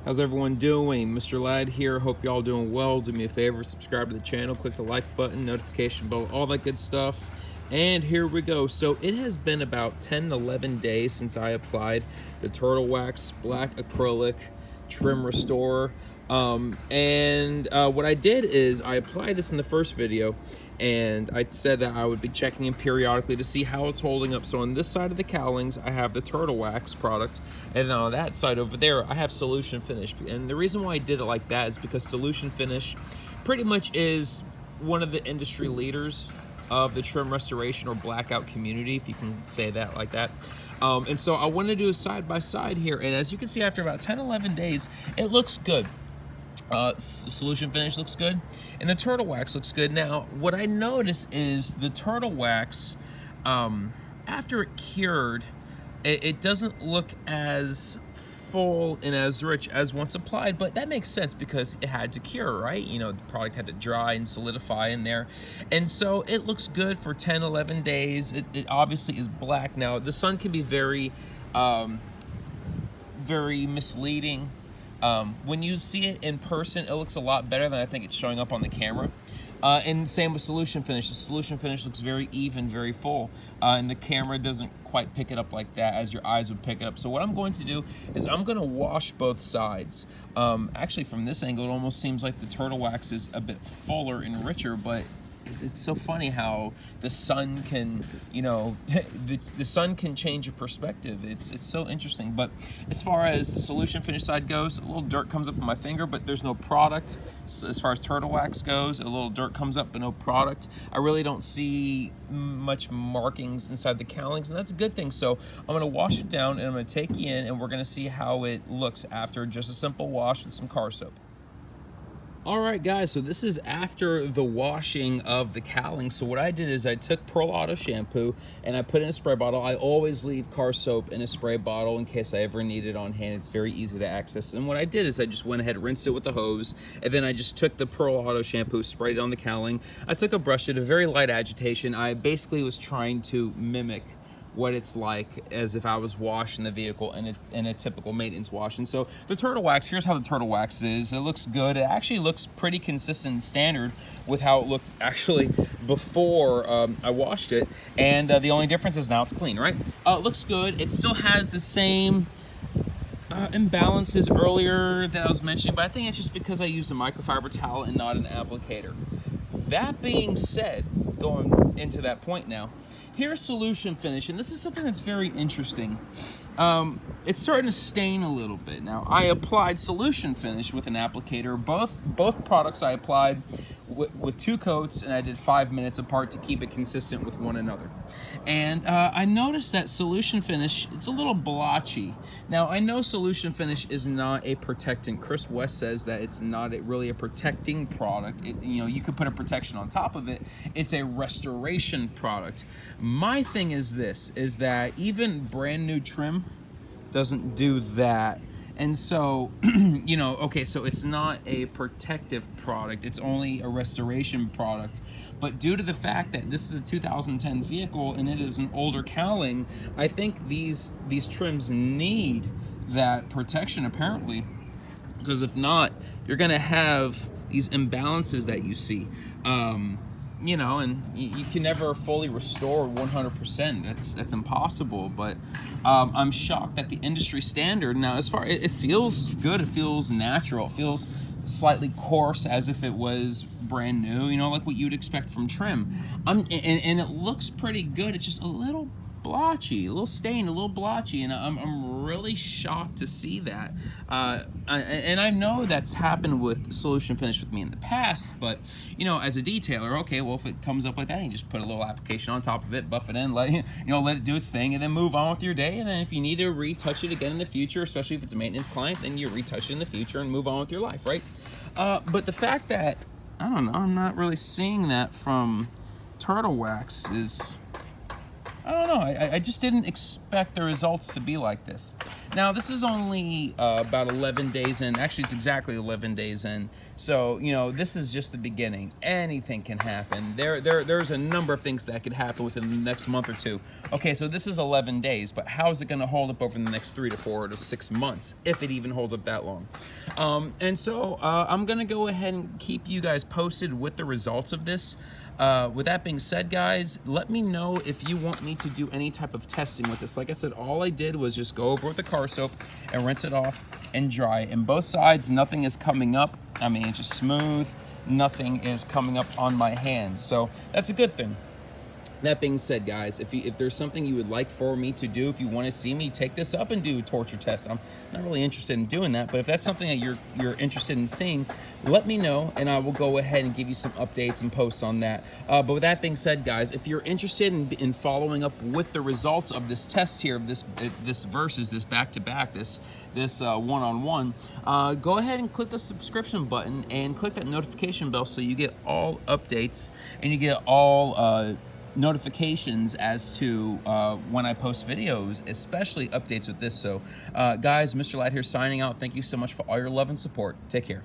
How's everyone doing? Mr. Ladd here. Hope y'all doing well. Do me a favor, subscribe to the channel, click the like button, notification bell, all that good stuff. And here we go. So it has been about 10, 11 days since I applied the Turtle Wax Black Acrylic Trim Restorer. What I did is I applied this in the first video, and I said that I would be checking in periodically to see how it's holding up. So on this side of the cowlings, I have the Turtle Wax product, and then on that side over there, I have Solution Finish. And the reason why I did it like that is because Solution Finish pretty much is one of the industry leaders of the trim restoration or blackout community, if you can say that like that. And so I wanted to do a side-by-side here, and as you can see, after about 10, 11 days, it looks good. Solution Finish looks good, and the Turtle Wax looks good. Now, what I noticed is the Turtle Wax, after it cured, it doesn't look as full and as rich as once applied, but that makes sense because it had to cure, right? You know, the product had to dry and solidify in there, and so it looks good for 10, 11 days. It obviously is black. Now, the sun can be very misleading. When you see it in person, it looks a lot better than I think it's showing up on the camera. And same with Solution Finish. The Solution Finish looks very even, very full, and the camera doesn't quite pick it up like that as your eyes would pick it up. So what I'm going to do is I'm going to wash both sides. Actually, from this angle, it almost seems like the Turtle Wax is a bit fuller and richer, but it's so funny how the sun can, you know, the sun can change your perspective. It's so interesting. But as far as the Solution Finish side goes, a little dirt comes up on my finger, but there's no product. So as far as Turtle Wax goes, a little dirt comes up, but no product. I really don't see much markings inside the cowlings, and that's a good thing. So I'm going to wash it down, and I'm going to take you in, and we're going to see how it looks after just a simple wash with some car soap. All right, guys, so this is after the washing of the cowling. So what I did is I took Pearl Auto shampoo and I put it in a spray bottle. I always leave car soap in a spray bottle in case I ever need it on hand. It's very easy to access. And what I did is I just went ahead, rinsed it with the hose, and then I just took the Pearl Auto shampoo, sprayed it on the cowling. I took a brush, did a very light agitation. I basically was trying to mimic what it's like as if I was washing the vehicle in a typical maintenance wash. And so the Turtle Wax, here's how the Turtle Wax is. It looks good. It actually looks pretty consistent and standard with how it looked actually before I washed it. And the only difference is now it's clean, right? It looks good. It still has the same imbalances earlier that I was mentioning, but I think it's just because I used a microfiber towel and not an applicator. That being said, going into that point now, here's Solution Finish, and this is something that's very interesting. It's starting to stain a little bit. Now, I applied Solution Finish with an applicator. Both products I applied with 2 coats, and I did 5 minutes apart to keep it consistent with one another. And I noticed that Solution Finish, it's a little blotchy. Now, I know Solution Finish is not a protectant. Chris West says that it's not really a protecting product. You know, you could put a protection on top of it. It's a restoration product. My thing is this, is that even brand new trim doesn't do that. And so, you know, okay, so it's not a protective product, it's only a restoration product. But due to the fact that this is a 2010 vehicle and it is an older cowling, I think these trims need that protection apparently, because if not, you're gonna have these imbalances that you see. You know, and you can never fully restore 100%. That's impossible. But I'm shocked that the industry standard now, as far it feels good, it feels natural, it feels slightly coarse as if it was brand new. You know, like what you'd expect from trim. And it looks pretty good. It's just a little blotchy, a little stained, a little blotchy, and I'm really shocked to see that. And I know that's happened with Solution Finish with me in the past, but you know, as a detailer, okay, well, if it comes up like that, you just put a little application on top of it, buff it in, let it do its thing, and then move on with your day. And then if you need to retouch it again in the future, especially if it's a maintenance client, then you retouch it in the future and move on with your life, right? But the fact that I don't know, I'm not really seeing that from Turtle Wax is, I don't know, I just didn't expect the results to be like this. Now, this is only about 11 days in. Actually, it's exactly 11 days in. So, you know, this is just the beginning. Anything can happen. There's a number of things that could happen within the next month or two. Okay, so this is 11 days, but how is it going to hold up over the next 3 to 4 to 6 months, if it even holds up that long? And so I'm going to go ahead and keep you guys posted with the results of this. With that being said, guys, let me know if you want me to do any type of testing with this. Like I said, all I did was just go over with the car soap and rinse it off and dry. And both sides, nothing is coming up. I mean, it's just smooth. Nothing is coming up on my hands. So that's a good thing. That being said, guys, if there's something you would like for me to do, if you want to see me take this up and do a torture test, I'm not really interested in doing that. But if that's something that you're interested in seeing, let me know, and I will go ahead and give you some updates and posts on that. But with that being said, guys, if you're interested in following up with the results of this test here, of this versus this back-to-back, this one-on-one, go ahead and click the subscription button and click that notification bell so you get all updates and you get all notifications as to when I post videos, especially updates with this. So guys, Mr. Ladd here signing out. Thank you so much for all your love and support. Take care.